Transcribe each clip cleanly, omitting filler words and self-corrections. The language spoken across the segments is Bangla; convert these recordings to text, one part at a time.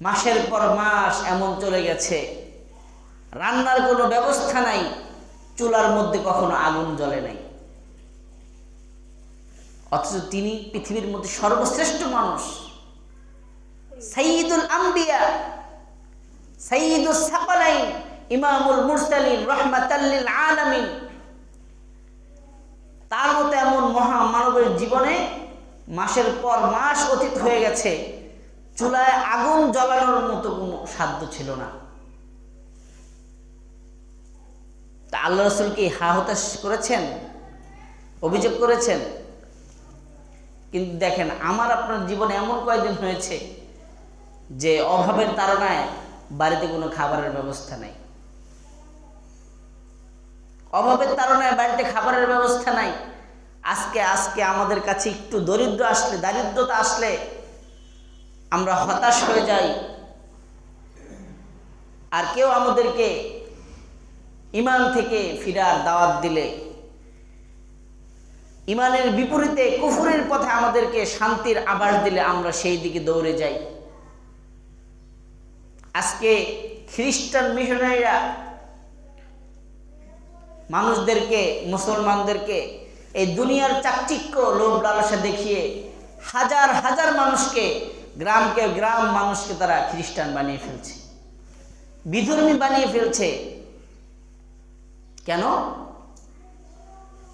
মাসের পর মাস এমন চলে গেছে, রান্নার কোনো ব্যবস্থা নাই, চুলার মধ্যে কখনো আগুন জ্বলে নাই। অথচ তিনি পৃথিবীর মধ্যে সর্বশ্রেষ্ঠ মানুষ, সাইয়্যিদুল আম্বিয়া, সাইয়্যিদুস সাকালাইন, ইমামুল মুরসালিন, রাহমাতাল লিল আলামিন। তার মতো এমন মহা মানবের জীবনে মাসের পর মাস অতীত হয়ে গেছে, চুলায় আগুন জ্বালানোর মতো কোনো সাধ্য ছিল না। তা আল্লাহ রাসূল কি হা হতাশ করেছেন, অভিযোগ করেছেন? কিন্তু দেখেন, আমার আপনার জীবনে এমন কয়েকদিন হয়েছে যে অভাবের তাড়নায় বাড়িতে কোনো খাবারের ব্যবস্থা নাই, অভাবের তাড়নায় বাড়িতে খাবারের ব্যবস্থা নাই। আজকে আমাদের কাছে একটু দারিদ্রতা আসলে আমরা হতাশ হয়ে যাই। আর কেউ আমাদেরকে ঈমান থেকে ফিরার দাওয়াত দিলে, ঈমানের বিপরীতে কুফরের পথে আমাদেরকে শান্তির আভাস দিলে আমরা সেই দিকে দৌড়ে যাই। আজকে খ্রিস্টান মিশনারিরা মানুষদেরকে, মুসলমানদেরকে এই দুনিয়ার চাকচিক্য, লোভ লালসা দেখিয়ে হাজার হাজার মানুষকে, গ্রাম মানুষকে তারা খ্রিস্টান বানিয়ে ফেলছে, বিধর্মী বানিয়ে ফেলছে। কেন?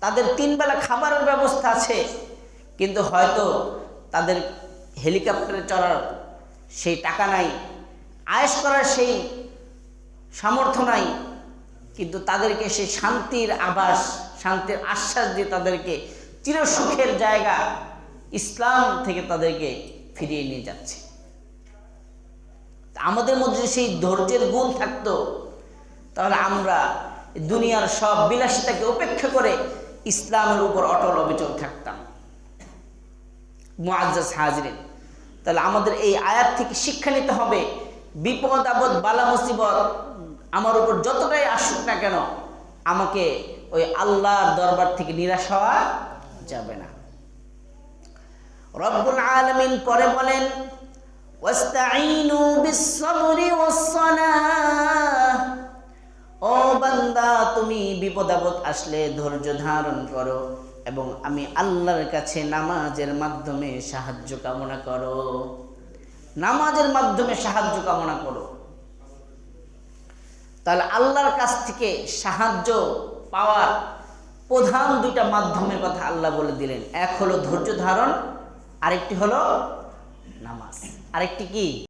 তাদের 3 বেলা খাবারের ব্যবস্থা আছে, কিন্তু হয়তো তাদের হেলিকপ্টারে চড়ার সেই টাকা নাই, আয়েশ করার সেই সামর্থ্য নাই, কিন্তু তাদেরকে সেই শান্তির আভাস, শান্তির আশ্বাস দিয়ে তাদেরকে চিরসুখের জায়গা ইসলাম থেকে তাদেরকে ফিরিয়ে নিয়ে যাচ্ছে। আমাদের মধ্যে সেই ধৈর্যের গুণ থাকতো, তাহলে আমরা দুনিয়ার সব বিলাসিতাকে উপেক্ষা করে ইসলামের উপর অটল অবিচল থাকতাম। মুআজ্জাজ হাজিরিন, তাহলে আমাদের এই আয়াত থেকে শিক্ষা নিতে হবে, বিপদ আপদ বালা মুসিবত আমার উপর যতটাই আসুক না কেন, আমাকে ওই আল্লাহর দরবার থেকে নিরাশ হওয়া যাবে না। রব্বুল আলামিন পরে বলেন, ওয়াস্তাঈনু বিস-সাবরি ওয়াস-সালাহ, ও বান্দা তুমি বিপদ আপদ আসলে ধৈর্য ধারণ করো এবং আমি আল্লাহর কাছে নামাজের মাধ্যমে সাহায্য কামনা করো। নামাজের মাধ্যমে সাহায্য কামনা করো। তাহলে আল্লাহর কাছ থেকে সাহায্য পাওয়ার প্রধান 2টা মাধ্যমের কথা আল্লাহ বলে দিলেন। এক হলো ধৈর্য ধারণ, আরেকটি হলো নামাজ। আরেকটি কি?